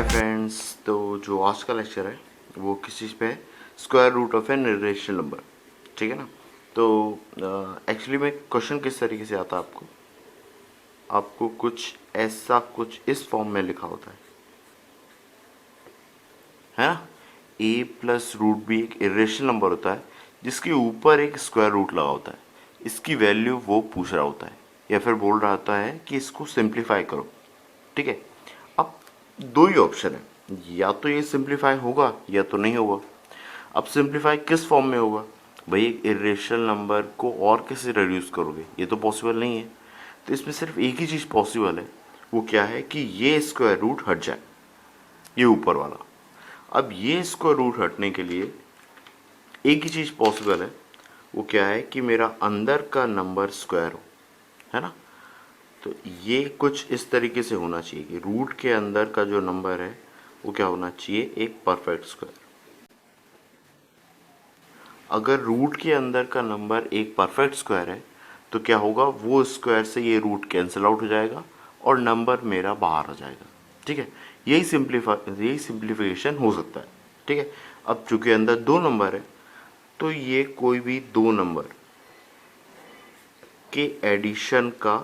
Hi friends. तो जो आज का लेक्चर है वो किस चीज़ पे है? Square root of an irrational number. ठीक है ना। तो एक्चुअली में क्वेश्चन किस तरीके से आता है आपको कुछ ऐसा कुछ इस फॉर्म में लिखा होता है ना। ए प्लस रूट बी एक इरेशनल नंबर होता है जिसके ऊपर एक स्क्वायर रूट लगा होता है। इसकी वैल्यू वो पूछ रहा होता है या फिर बोल रहा होता है कि इसको सिंप्लीफाई करो। ठीक है। अब दो ही ऑप्शन है, या तो ये सिंप्लीफाई होगा या तो नहीं होगा। अब सिंप्लीफाई किस फॉर्म में होगा? भाई एक इरेशनल नंबर को और कैसे रिड्यूस करोगे? ये तो पॉसिबल नहीं है। तो इसमें सिर्फ एक ही चीज़ पॉसिबल है, वो क्या है कि ये स्क्वायर रूट हट जाए, ये ऊपर वाला। अब ये स्क्वायर रूट हटने के लिए एक ही चीज़ पॉसिबल है, वो क्या है कि मेरा अंदर का नंबर स्क्वायर हो, है ना। तो ये कुछ इस तरीके से होना चाहिए कि रूट के अंदर का जो नंबर है वो क्या होना चाहिए? एक परफेक्ट स्क्वायर। अगर रूट के अंदर का नंबर एक परफेक्ट स्क्वायर है तो क्या होगा? वो स्क्वायर से ये रूट कैंसिल आउट हो जाएगा और नंबर मेरा बाहर आ जाएगा। ठीक है। यही सिंप्लीफिकेशन हो सकता है। ठीक है। अब चूंकि अंदर दो नंबर है तो ये कोई भी दो नंबर के एडिशन का,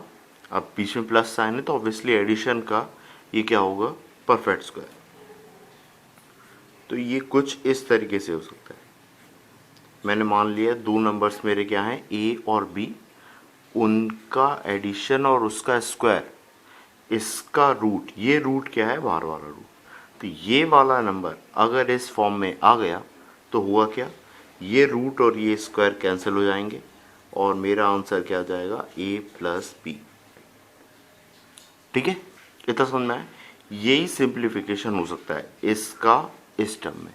अब बीच में प्लस साइन है तो ऑब्वियसली एडिशन का ये क्या होगा? Perfect square. तो ये कुछ इस तरीके से हो सकता है। मैंने मान लिया दो नंबर्स मेरे क्या हैं, ए और बी, उनका एडिशन और उसका स्क्वायर, इसका रूट, ये रूट क्या है? बाहर वाला रूट। तो ये वाला नंबर अगर इस फॉर्म में आ गया तो हुआ क्या? ये रूट और ये स्क्वायर कैंसिल हो जाएंगे और मेरा आंसर क्या आ जाएगा? ए प्लस बी। ठीक है। इतना समझ में आया? यही सिंप्लीफिकेशन हो सकता है इसका इस टर्म में।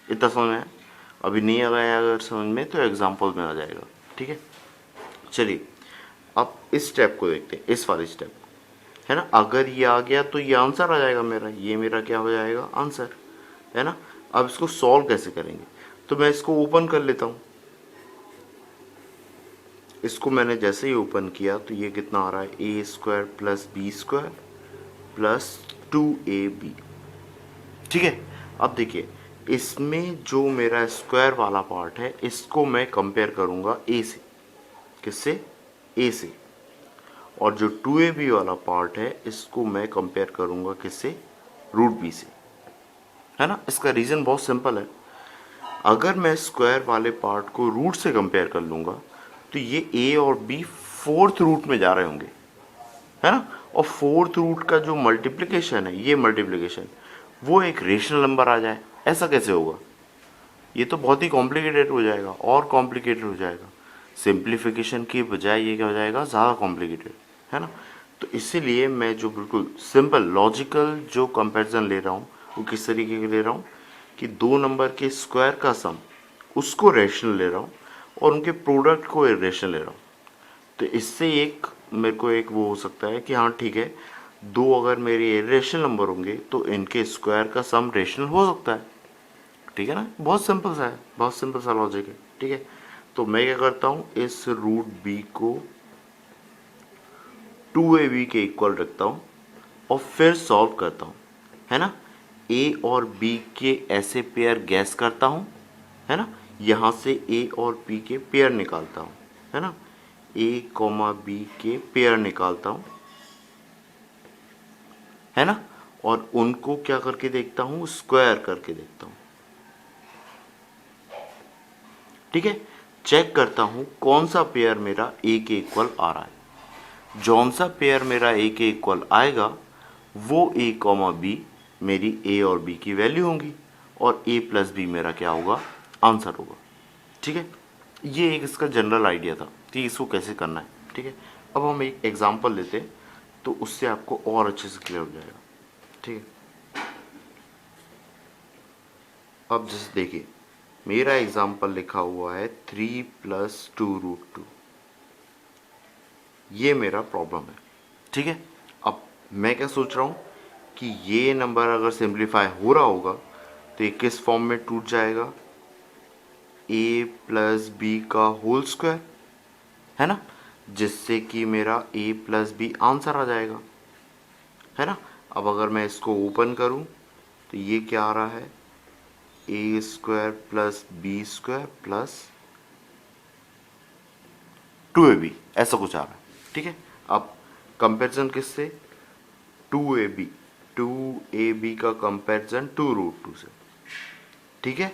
इतना समझ में आया? अभी नहीं आ गया अगर समझ में तो एग्जाम्पल में आ जाएगा। ठीक है। चलिए अब इस स्टेप को देखते हैं, इस वाले स्टेप को, है ना। अगर ये आ गया तो ये आंसर आ जाएगा मेरा, ये मेरा क्या हो जाएगा? आंसर, है ना। अब इसको सॉल्व कैसे करेंगे? तो मैं इसको ओपन कर लेता हूँ। इसको मैंने जैसे ही ओपन किया तो ये कितना आ रहा है? A square plus B square plus 2ab। ठीक है। अब देखिए इसमें जो मेरा स्क्वायर वाला पार्ट है इसको मैं कंपेयर करूंगा ए से। किससे? ए से। और जो 2ab वाला पार्ट है इसको मैं कंपेयर करूंगा किससे? रूट बी से, है ना। इसका रीज़न बहुत सिंपल है। अगर मैं स्क्वायर वाले पार्ट को रूट से कंपेयर कर लूंगा तो ये ए और बी फोर्थ रूट में जा रहे होंगे, है ना। और फोर्थ रूट का जो मल्टीप्लिकेशन है, ये मल्टीप्लिकेशन वो एक रेशनल नंबर आ जाए, ऐसा कैसे होगा? ये तो बहुत ही कॉम्प्लिकेटेड हो जाएगा और कॉम्प्लिकेटेड हो जाएगा। सिंप्लीफिकेशन की बजाय ये क्या हो जाएगा? ज़्यादा कॉम्प्लिकेटेड, है ना। तो इसीलिए मैं जो बिल्कुल सिंपल लॉजिकल जो कंपैरिजन ले रहा हूँ वो किस तरीके के ले रहा हूँ कि दो नंबर के स्क्वायर का सम, उसको रेशनल ले रहा हूँ और उनके प्रोडक्ट को इरेशनल ले रहा हूँ। तो इससे एक मेरे को एक वो हो सकता है कि हाँ ठीक है, दो अगर मेरे इरेशनल नंबर होंगे तो इनके स्क्वायर का सम रेशनल हो सकता है। ठीक है ना। बहुत सिंपल सा है, बहुत सिंपल सा लॉजिक है। ठीक है। तो मैं क्या करता हूँ, इस रूट बी को 2ab के इक्वल रखता हूँ और फिर सॉल्व करता हूँ, है ना। ए और बी के ऐसे पेयर गैस करता हूँ, है ना। यहाँ से ए और बी के पेयर निकालता हूँ, है ना। ए कॉमा बी के पेयर निकालता हूँ, है ना। और उनको क्या करके देखता हूँ? स्क्वायर करके देखता हूँ। ठीक है। चेक करता हूँ कौन सा पेयर मेरा ए के इक्वल आ रहा है। जौन सा पेयर मेरा ए के इक्वल आएगा वो ए कॉमा बी मेरी ए और बी की वैल्यू होंगी और ए प्लस बी मेरा क्या होगा? आंसर होगा। ठीक है। ये एक इसका जनरल आइडिया था कि इसको कैसे करना है। ठीक है। अब हम एक एग्जांपल लेते हैं तो उससे आपको और अच्छे से क्लियर हो जाएगा। ठीक है। अब जैसे देखिए मेरा एग्जांपल लिखा हुआ है 3 प्लस 2√2, ये मेरा प्रॉब्लम है। ठीक है। अब मैं क्या सोच रहा हूँ कि ये नंबर अगर सिंप्लीफाई हो रहा होगा तो ये किस फॉर्म में टूट जाएगा? ए प्लस बी का होल स्क्वायर, है ना, जिससे कि मेरा ए प्लस बी आंसर आ जाएगा, है ना। अब अगर मैं इसको ओपन करूं तो ये क्या आ रहा है, A square plus B square plus 2ab, ऐसा कुछ आ रहा है। ठीक है, अब कंपैरिजन किससे, 2ab, 2ab का कंपैरिजन 2√2 से। ठीक है,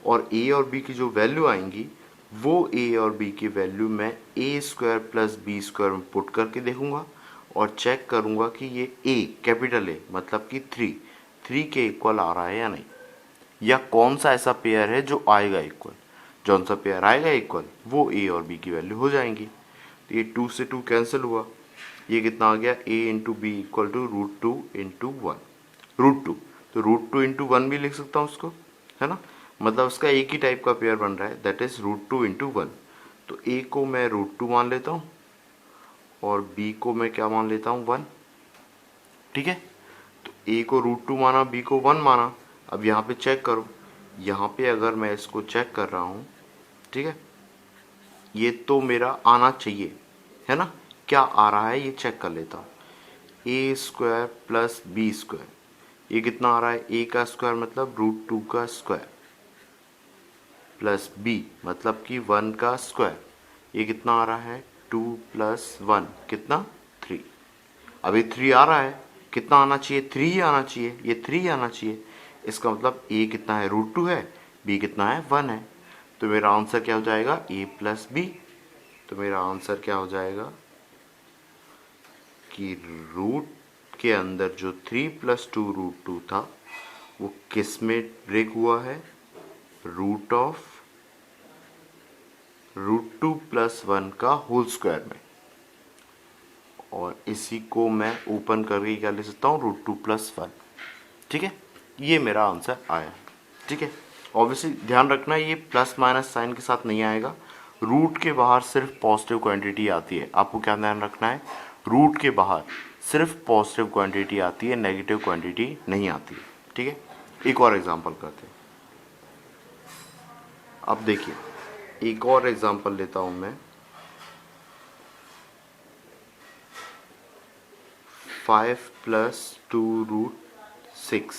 और a और b की जो वैल्यू आएंगी वो a और b की वैल्यू मैं ए स्क्वायर प्लस बी स्क्वायर में पुट करके देखूंगा और चेक करूंगा कि ये a कैपिटल ए मतलब कि 3 के इक्वल आ रहा है या नहीं, या कौन सा ऐसा पेयर है जो आएगा इक्वल। जौन सा पेयर आएगा इक्वल वो a और b की वैल्यू हो जाएंगी। तो ये 2 से 2 कैंसिल हुआ, ये कितना आ गया, a into B equal to √2 into 1, √2, तो √2 इंटू 1 भी लिख सकता हूँ उसको, है ना, मतलब उसका एक ही टाइप का पेयर बन रहा है, दैट इज √2 इंटू 1। तो a को मैं √2 मान लेता हूँ और b को मैं क्या मान लेता हूँ, 1। ठीक है, तो a को √2 माना, b को 1 माना। अब यहाँ पे चेक करो, यहाँ पे अगर मैं इसको चेक कर रहा हूँ, ठीक है, ये तो मेरा आना चाहिए, है ना, क्या आ रहा है ये चेक कर लेता हूँ। ए स्क्वायर प्लस बी स्क्वायर, ये कितना आ रहा है, ए का स्क्वायर मतलब √2 का स्क्वायर प्लस बी मतलब कि 1 का स्क्वायर, ये कितना आ रहा है, 2 प्लस 1 कितना, 3। अब ये 3 आ रहा है, कितना आना चाहिए, 3 ही आना चाहिए, ये 3 आना चाहिए। इसका मतलब ए कितना है, √2 है, बी कितना है, 1 है। तो मेरा आंसर क्या हो जाएगा, ए प्लस बी। तो मेरा आंसर क्या हो जाएगा कि रूट के अंदर जो 3 प्लस 2 √2 था वो किस में ब्रेक हुआ है, रूट ऑफ √2 प्लस 1 का होल स्क्वायर में। और इसी को मैं ओपन करके क्या ले सकता हूँ, √2 प्लस 1। ठीक है, ये मेरा आंसर आया। ठीक है, ऑब्वियसली ध्यान रखना ये प्लस माइनस साइन के साथ नहीं आएगा, रूट के बाहर सिर्फ पॉजिटिव क्वांटिटी आती है। आपको क्या ध्यान रखना है, रूट के बाहर सिर्फ पॉजिटिव क्वांटिटी आती है, नेगेटिव क्वांटिटी नहीं आती है। ठीक है, एक और एग्जांपल करते हैं। अब देखिए, एक और एग्जांपल लेता हूं मैं, 5 प्लस 2√6,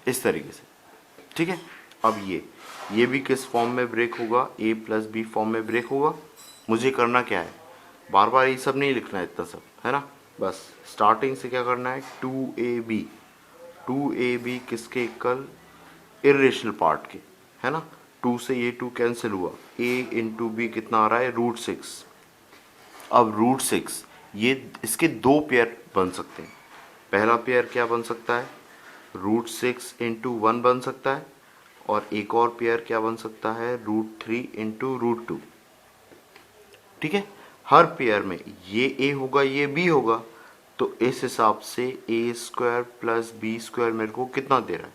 इस तरीके से। ठीक है, अब ये भी किस फॉर्म में ब्रेक होगा, a प्लस बी फॉर्म में ब्रेक होगा। मुझे करना क्या है, बार बार ये सब नहीं लिखना है इतना सब, है ना, बस स्टार्टिंग से क्या करना है, 2ab, 2ab किसके इक्वल, इरेशनल पार्ट के, है ना, 2 से ये 2 कैंसिल हुआ, a इंटू बी कितना आ रहा है, √6। अब √6 ये इसके दो पेयर बन सकते हैं। पहला पेयर क्या बन सकता है, √6 इंटू 1 बन सकता है, और एक और पेयर क्या बन सकता है, √3 इंटू √2। ठीक है, हर पेयर में ये a होगा ये b होगा, तो इस हिसाब से a square plus B square मेरे को कितना दे रहा है,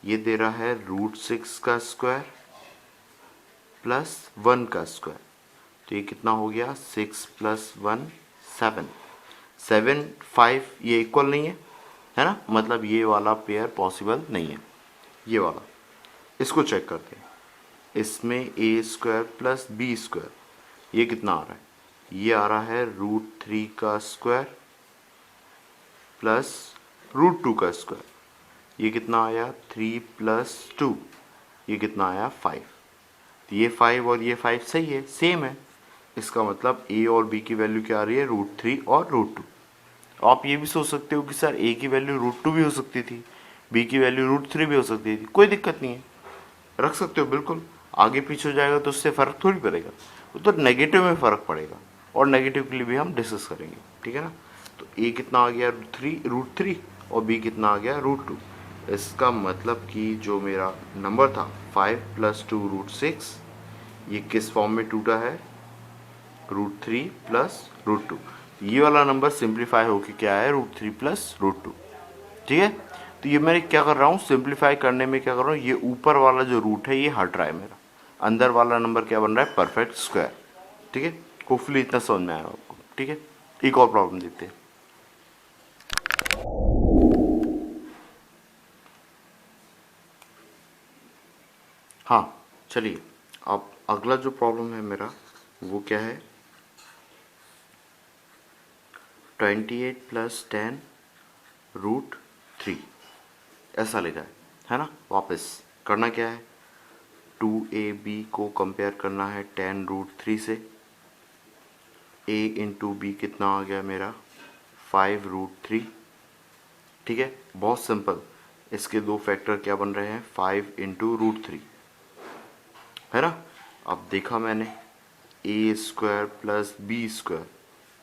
ये दे रहा है √6 का स्क्वायर प्लस 1 का स्क्वायर। तो ये कितना हो गया, 6 प्लस 1 7, 7 5, ये इक्वल नहीं है ना, मतलब ये वाला पेयर पॉसिबल नहीं है, ये वाला। इसको चेक करते हैं, इसमें a square plus B square, ये कितना आ रहा है, ये आ रहा है √3 का स्क्वायर प्लस √2 का स्क्वायर, ये कितना आया, 3 प्लस 2, ये कितना आया, 5। तो ये 5 और ये 5 सही है, सेम है। इसका मतलब a और b की वैल्यू क्या आ रही है, √3 और √2। आप ये भी सोच सकते हो कि सर a की वैल्यू √2 भी हो सकती थी, b की वैल्यू √3 भी हो सकती थी, कोई दिक्कत नहीं है, रख सकते हो बिल्कुल। आगे पीछे हो जाएगा तो उससे फ़र्क थोड़ी पड़ेगा, वो तो नेगेटिव में फ़र्क पड़ेगा, और नेगेटिव के लिए भी हम डिस्कस करेंगे। ठीक है ना, तो a कितना आ गया, √3 और b कितना आ गया, √2। इसका मतलब कि जो मेरा नंबर था 5 प्लस 2√6, ये किस फॉर्म में टूटा है, √3 प्लस √2। ये वाला नंबर सिंप्लीफाई होके क्या है, √3 प्लस √2। ठीक है, तो ये मैं क्या कर रहा हूँ, सिंप्लीफाई करने में क्या कर रहा हूँ, ये ऊपर वाला जो रूट है ये हट रहा है, मेरा अंदर वाला नंबर क्या बन रहा है, परफेक्ट स्क्वायर। ठीक है, होपफुली इतना समझ में आया आपको। ठीक है, एक और प्रॉब्लम देखते हैं। हाँ चलिए, अब अगला जो प्रॉब्लम है मेरा वो क्या है, 28 प्लस 10 रूट 3 ऐसा लिखा है ना। वापस करना क्या है, 2ab को कंपेयर करना है tan रूट 3 से। a इंटू बी कितना आ गया मेरा 5 रूट 3। ठीक है, बहुत सिंपल। इसके दो फैक्टर क्या बन रहे हैं, 5 इंटू रूट 3, है ना। अब देखा मैंने ए स्क्वायर प्लस बी स्क्वायर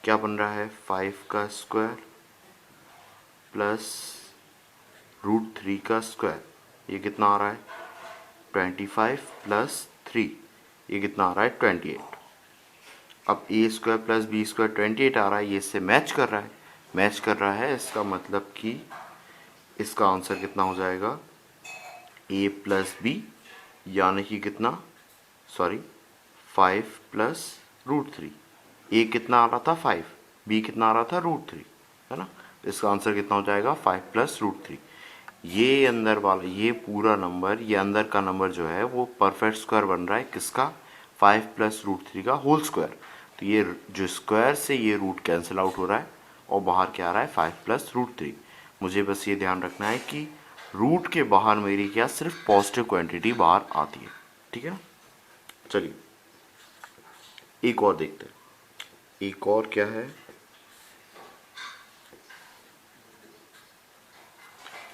क्या बन रहा है, 5 का स्क्वायर प्लस रूट 3 का स्क्वायर, ये कितना आ रहा है 25 प्लस 3, ये कितना आ रहा है 28। अब ए स्क्वायर प्लस बी स्क्वायर 28 आ रहा है, ये इससे मैच कर रहा है, मैच कर रहा है, इसका मतलब कि इसका आंसर कितना हो जाएगा ए प्लस बी, यानी कि कितना, सॉरी 5 प्लस रूट 3। ए कितना आ रहा था 5, बी कितना आ रहा था रूट 3, है ना। इसका आंसर कितना हो जाएगा 5 प्लस रूट 3। ये अंदर वाला, ये पूरा नंबर, ये अंदर का नंबर जो है वो परफेक्ट स्क्वायर बन रहा है किसका, 5 प्लस रूट 3 का होल स्क्वायर। तो ये जो स्क्वायर से ये रूट कैंसिल आउट हो रहा है और बाहर क्या आ रहा है 5 प्लस रूट 3। मुझे बस ये ध्यान रखना है कि रूट के बाहर मेरी क्या सिर्फ पॉजिटिव क्वांटिटी बाहर आती है, ठीक है ना। चलिए एक और देखते हैं, एक और क्या है,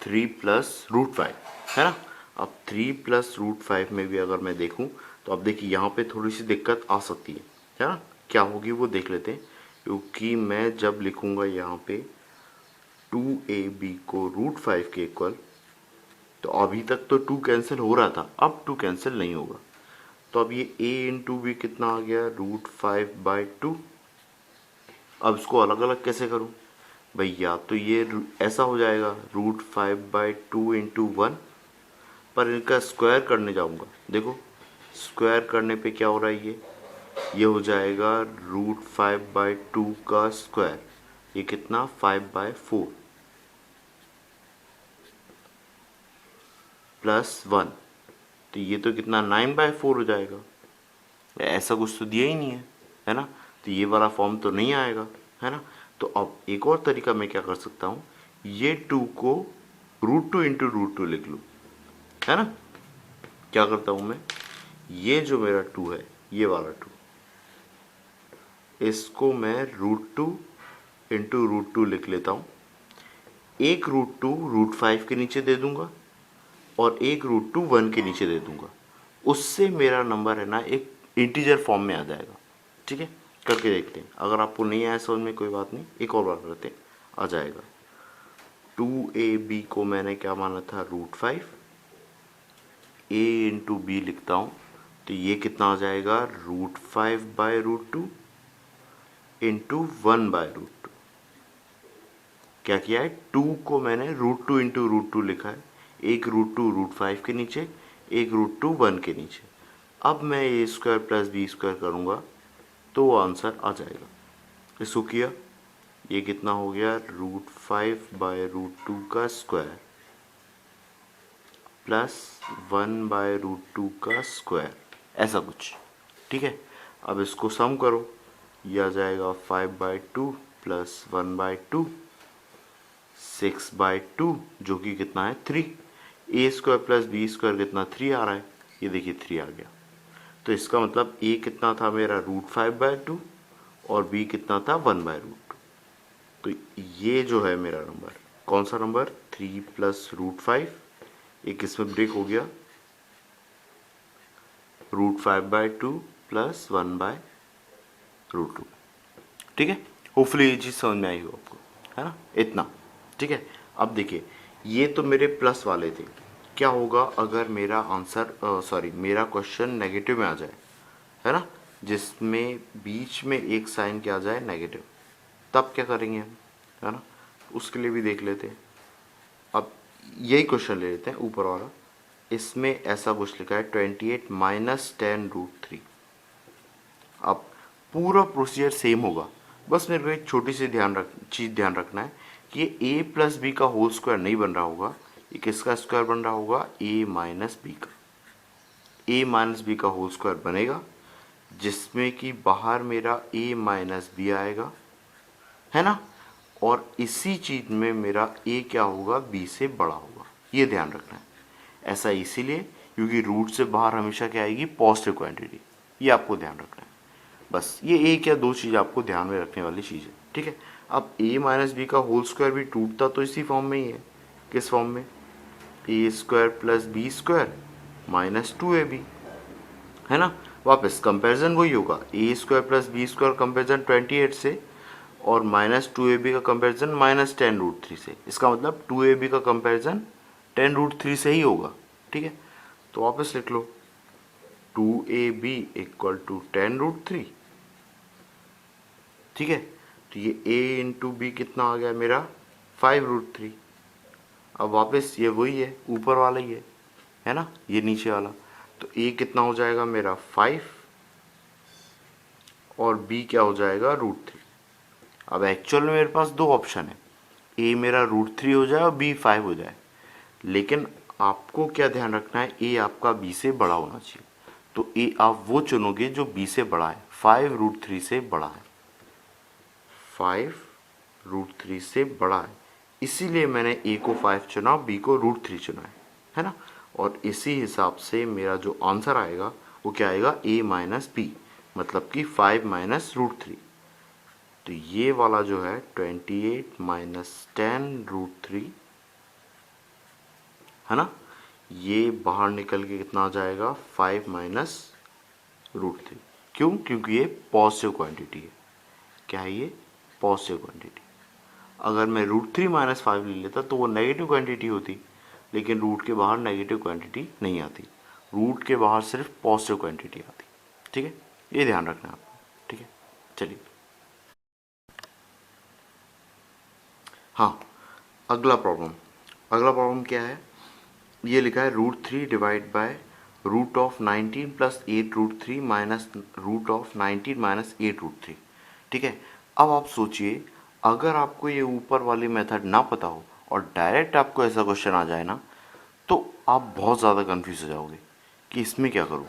3 प्लस रूट 5, है ना। अब 3 प्लस रूट 5 में भी अगर मैं देखूं तो अब देखिए यहाँ पे थोड़ी सी दिक्कत आ सकती है ना। क्या होगी वो देख लेते हैं, क्योंकि मैं जब लिखूंगा यहाँ पे 2ab को रूट 5 के इक्वल, तो अभी तक तो 2 कैंसिल हो रहा था, अब 2 कैंसिल नहीं होगा। तो अब ये a इंटू बी कितना आ गया रूट 5/2। अब इसको अलग अलग कैसे करूं भैया, तो ये ऐसा हो जाएगा रूट 5/2 इंटू 1, पर इनका स्क्वायर करने जाऊंगा, देखो स्क्वायर करने पे क्या हो रहा है, ये हो जाएगा रूट 5/2 का स्क्वायर, ये कितना 5/4 प्लस 1, तो ये तो कितना 9/4 हो जाएगा। ऐसा कुछ तो दिया ही नहीं है ना, तो ये वाला फॉर्म तो नहीं आएगा, है ना। तो अब एक और तरीका मैं क्या कर सकता हूँ, ये 2 को रूट 2 इंटू रूट 2 लिख लूँ, है ना। क्या करता हूँ मैं, ये जो मेरा 2 है, ये वाला 2, इसको मैं रूट 2 इंटू रूट 2 लिख लेता हूँ। एक रूट 2 रूट 5 के नीचे दे दूंगा और एक रूट 2 1 के नीचे दे दूंगा, उससे मेरा नंबर है ना एक इंटीजर फॉर्म में आ जाएगा। ठीक है, करके देखते हैं, अगर आपको नहीं आया समझ में कोई बात नहीं, एक और बार करते हैं, आ जाएगा। 2ab को मैंने क्या माना था रूट 5, a इंटू बी लिखता हूँ, तो ये कितना आ जाएगा रूट 5/√2 इंटू 1/√2। क्या किया है, 2 को मैंने रूट 2 इंटू रूट 2 लिखा है, एक रूट 2 रूट 5 के नीचे, एक रूट 2 1 के नीचे। अब मैं ए स्क्वायर प्लस बी स्क्वायर करूँगा तो आंसर आ जाएगा। इसको किया, ये कितना हो गया रूट 5/√2 का स्क्वायर प्लस 1/√2 का स्क्वायर, ऐसा कुछ। ठीक है, अब इसको सम करो, ये आ जाएगा 5/2 प्लस 1/2 6/2, जो कि कितना है 3। ए स्क्वायर प्लस बी स्क्वायर कितना 3 आ रहा है, ये देखिए 3 आ गया। तो इसका मतलब ए कितना था मेरा रूट 5/2 और बी कितना था 1/√2। तो ये जो है मेरा नंबर, कौन सा नंबर 3 प्लस रूट 5, एक इसमें ब्रेक हो गया, रूट 5/2 प्लस 1/√2। ठीक है, होपफुली ये चीज़ समझ में आई हो आपको, है ना, इतना। ठीक है, अब देखिए ये तो मेरे प्लस वाले थे, क्या होगा अगर मेरा आंसर सॉरी मेरा क्वेश्चन नेगेटिव में आ जाए, है ना, जिसमें बीच में एक साइन क्या आ जाए नेगेटिव, तब क्या करेंगे हम, है ना, उसके लिए भी देख लेते हैं। अब यही क्वेश्चन ले लेते हैं ऊपर वाला, इसमें ऐसा कुछ लिखा है 28 माइनस 10√3। अब पूरा प्रोसीजर सेम होगा, बस मेरे को एक छोटी सी चीज़ ध्यान रखना है कि ये a प्लस बी का होल स्क्वायर नहीं बन रहा होगा, ये किसका स्क्वायर बन रहा होगा a माइनस बी का। a माइनस बी का होल स्क्वायर बनेगा, जिसमें कि बाहर मेरा a माइनस बी आएगा, है ना, और इसी चीज़ में मेरा a क्या होगा, b से बड़ा होगा। ये ध्यान रखना है। ऐसा इसीलिए क्योंकि रूट से बाहर हमेशा क्या आएगी, पॉजिटिव क्वांटिटी। ये आपको ध्यान रखना है। बस ये एक या दो चीज़ आपको ध्यान में रखने वाली चीज़ है, ठीक है। अब a माइनस बी का होल स्क्वायर भी टूटता तो इसी फॉर्म में ही है। किस फॉर्म में, A square plus B square minus 2ab, है ना। वापस कंपैरिजन वही होगा, A square plus B square comparison 28 से और माइनस 2ab का कंपैरिजन माइनस 10√3 से। इसका मतलब 2ab का कंपैरिजन 10√3 से ही होगा, ठीक है। तो वापस लिख लो 2ab इक्वल टू 10√3, ठीक है। तो ये a इंटू बी कितना आ गया मेरा, 5√3। अब वापस ये वही है, ऊपर वाला ही है ना, ये नीचे वाला। तो a कितना हो जाएगा मेरा 5 और b क्या हो जाएगा √3। अब एक्चुअल में मेरे पास दो ऑप्शन है, a मेरा √3 हो जाए और b 5 हो जाए। लेकिन आपको क्या ध्यान रखना है, a आपका b से बड़ा होना चाहिए। तो a आप वो चुनोगे जो b से बड़ा है, 5√3 से बड़ा है, 5√3 से बड़ा है। इसीलिए मैंने a को 5 चुना, b को √3 चुना है ना। और इसी हिसाब से मेरा जो आंसर आएगा वो क्या आएगा, a माइनस बी, मतलब कि 5 माइनस √3। तो ये वाला जो है 28 माइनस 10√3, है ना। ये बाहर निकल के कितना आ जाएगा, 5 माइनस √3। क्यों, क्योंकि ये पॉजिटिव क्वांटिटी है। क्या है ये, पॉजिटिव क्वांटिटी। अगर मैं √3 माइनस 5 ले लेता तो वो नेगेटिव क्वांटिटी होती, लेकिन रूट के बाहर नेगेटिव क्वांटिटी नहीं आती, रूट के बाहर सिर्फ पॉजिटिव क्वांटिटी आती, ठीक है। ये ध्यान रखना आपको, ठीक है। चलिए हाँ, अगला प्रॉब्लम क्या है, ये लिखा है √3 divide by √19 plus 8√3 minus √19 minus 8√3, ठीक है। अब आप सोचिए, अगर आपको ये ऊपर वाली मेथड ना पता हो और डायरेक्ट आपको ऐसा क्वेश्चन आ जाए ना, तो आप बहुत ज़्यादा कंफ्यूज हो जाओगे कि इसमें क्या करूँ,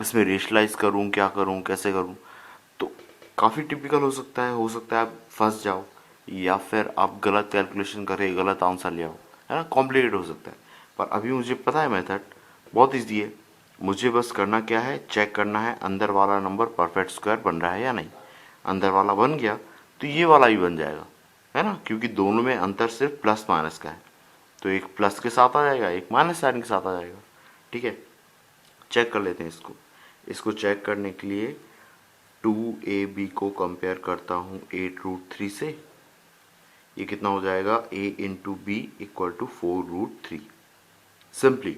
इसमें रेशलाइज करूँ, क्या करूँ, कैसे करूँ। तो काफ़ी टिपिकल हो सकता है आप फंस जाओ, या फिर आप गलत कैलकुलेशन करें, गलत आंसर ले आओ, है ना। कॉम्प्लिकेट हो सकता है, पर अभी मुझे पता है मेथड बहुत ईजी है। मुझे बस करना क्या है, चेक करना है अंदर वाला नंबर परफेक्ट स्क्वायर बन रहा है या नहीं। अंदर वाला बन गया तो ये वाला भी बन जाएगा, है ना, क्योंकि दोनों में अंतर सिर्फ प्लस माइनस का है। तो एक प्लस के साथ आ जाएगा, एक माइनस साइन के साथ आ जाएगा, ठीक है। चेक कर लेते हैं इसको चेक करने के लिए 2ab को कंपेयर करता हूँ 8√3 से। ये कितना हो जाएगा, a into B equal to 4√3। Simply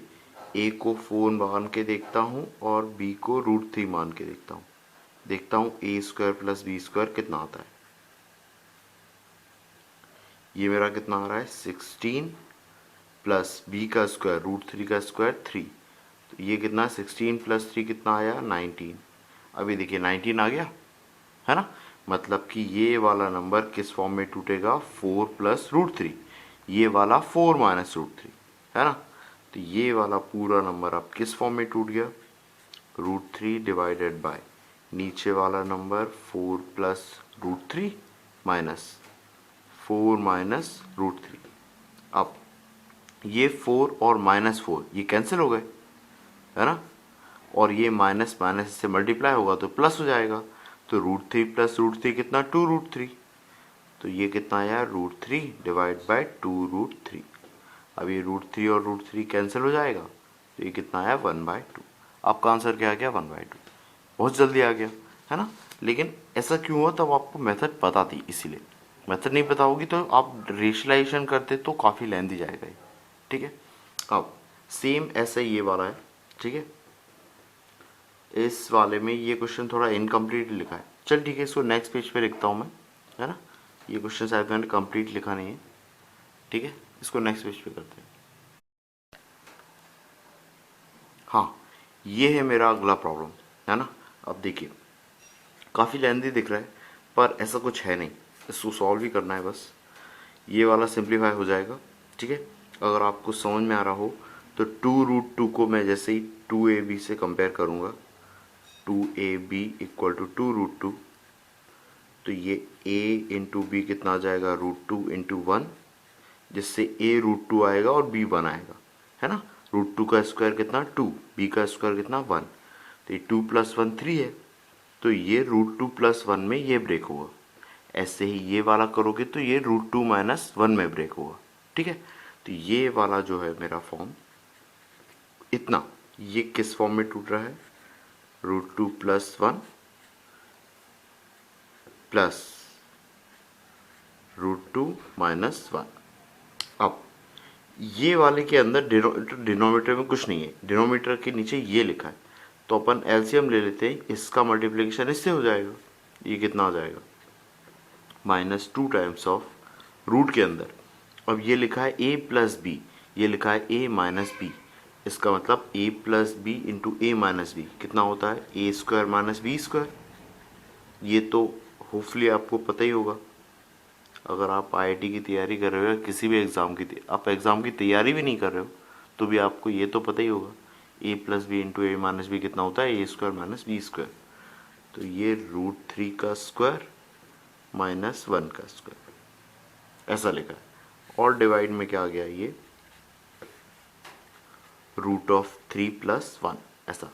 a को 4 मान के देखता हूँ और b को √3 मान के देखता हूँ a square plus B square कितना आता है। ये मेरा कितना आ रहा है, 16 प्लस b का स्क्वायर √3 का स्क्वायर 3। तो ये कितना, 16 प्लस 3 कितना आया, 19। अभी देखिए 19 आ गया, है ना। मतलब कि ये वाला नंबर किस फॉर्म में टूटेगा, 4 प्लस √3, ये वाला 4 माइनस √3, है ना। तो ये वाला पूरा नंबर अब किस फॉर्म में टूट गया, √3 डिवाइडेड बाय नीचे वाला नंबर 4 प्लस √3 माइनस 4 माइनस √3। अब ये 4 और -4 ये कैंसिल हो गए, है ना। और ये माइनस माइनस से मल्टीप्लाई होगा तो प्लस हो जाएगा। तो √3 प्लस √3 कितना, 2√3। तो ये कितना आया, √3 डिवाइड बाय 2√3। अब ये √3 और √3 कैंसिल हो जाएगा, तो ये कितना आया, 1/2। आपका आंसर क्या आ गया, 1/2। बहुत जल्दी आ गया, है ना। लेकिन ऐसा क्यों हुआ, तब आपको मेथड पता थी, इसीलिए। मेथड नहीं पता होगी तो आप रेशलाइजेशन करते तो काफ़ी लेंदी जाएगा ये, ठीक है। अब सेम ऐसा ये वाला है, ठीक है। इस वाले में ये क्वेश्चन थोड़ा इनकम्प्लीट लिखा है। चल ठीक है, इसको नेक्स्ट पेज पे लिखता हूँ मैं, है ना। ये क्वेश्चन शायद मैंने कंप्लीट लिखा नहीं है, ठीक है। इसको नेक्स्ट पेज पे करते हैं। हाँ, ये है मेरा अगला प्रॉब्लम, है ना। अब देखिए काफ़ी लेंदी दिख रहा है, पर ऐसा कुछ है नहीं, इसको सॉल्व ही करना है बस। ये वाला सिंप्लीफाई हो जाएगा, ठीक है। अगर आपको समझ में आ रहा हो तो 2√2 को मैं जैसे ही 2ab से कंपेयर करूँगा, 2ab इक्वल टू 2√2, तो ये a इंटू बी कितना आ जाएगा √2 × 1, जिससे a √2 आएगा और b 1 आएगा, है ना। √2 का स्क्वायर कितना 2, b का स्क्वायर कितना 1, तो ये 2 + 1 3 है, तो ये √2 + 1 में ये ब्रेक होगा। ऐसे ही ये वाला करोगे तो ये √2 - 1 में ब्रेक होगा, ठीक है। तो ये वाला जो है मेरा फॉर्म इतना, ये किस फॉर्म में टूट रहा है, √2 + 1 प्लस √2 - 1। अब ये वाले के अंदर डिनोमिनेटर में कुछ नहीं है, डिनोमिनेटर के नीचे ये लिखा है, तो अपन एलसीएम ले लेते हैं, इसका मल्टीप्लिकेशन इससे हो जाएगा, ये कितना आ जाएगा -2 टाइम्स ऑफ रूट के अंदर। अब ये लिखा है a + b, ये लिखा है a - b, इसका मतलब a + b × a - b कितना होता है a² - b²। ये तो होपफुली आपको पता ही होगा, अगर आप आईआईटी की तैयारी कर रहे हो या किसी भी एग्ज़ाम की, आप एग्ज़ाम की तैयारी भी नहीं कर रहे हो तो भी आपको ये तो पता ही होगा a + b × a - b कितना होता है a² - b²। तो ये √3 का स्क्वायर -1 का स्क्वायर ऐसा लिखा है, और डिवाइड में क्या आ गया ये √3 + 1 ऐसा।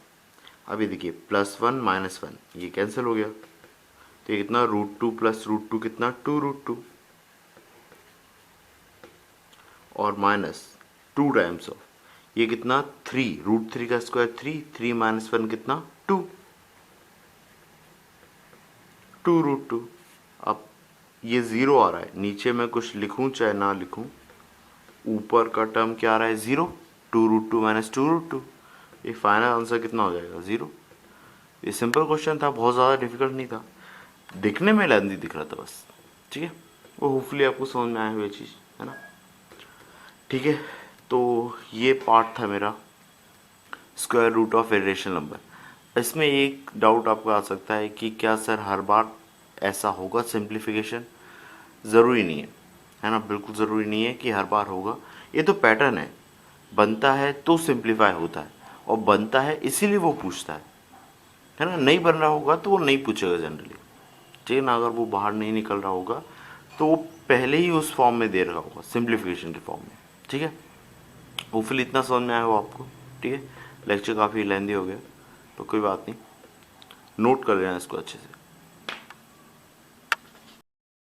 अभी देखिए +1 - 1 ये कैंसिल हो गया, तो ये कितना √2 + √2 कितना 2√2 और -2 टाइम्स ऑफ ये कितना 3, √3 का स्क्वायर 3, 3 - 1 कितना 2, 2√2। अब ये 0 आ रहा है, नीचे मैं कुछ लिखूं चाहे ना लिखूं, ऊपर का टर्म क्या आ रहा है 0, 2√2 - 2√2, ये फाइनल आंसर कितना हो जाएगा 0। ये सिंपल क्वेश्चन था, बहुत ज़्यादा डिफिकल्ट नहीं था, दिखने में लेंथी दिख रहा था बस, ठीक है। वो होपफुली आपको समझ में आया हुआ चीज़, है ना, ठीक है। तो ये पार्ट था मेरा square root of irrational number. इसमें एक डाउट आपको आ सकता है कि क्या सर हर बार ऐसा होगा सिंप्लीफिकेशन? ज़रूरी नहीं है ना, बिल्कुल ज़रूरी नहीं है कि हर बार होगा, ये तो पैटर्न है, बनता है तो सिंप्लीफाई होता है, और बनता है इसीलिए वो पूछता है ना। नहीं बन रहा होगा तो वो नहीं पूछेगा जनरली, ठीक है ना। अगर वो बाहर नहीं निकल रहा होगा तो वो पहले ही उस फॉर्म में दे रहा होगा, सिंप्लीफिकेशन के फॉर्म में, ठीक है। होपफुली इतना समझ में आया हो आपको, ठीक है। लेक्चर काफ़ी लेंदी हो गया तो कोई बात नहीं, नोट कर लेना इसको अच्छे से।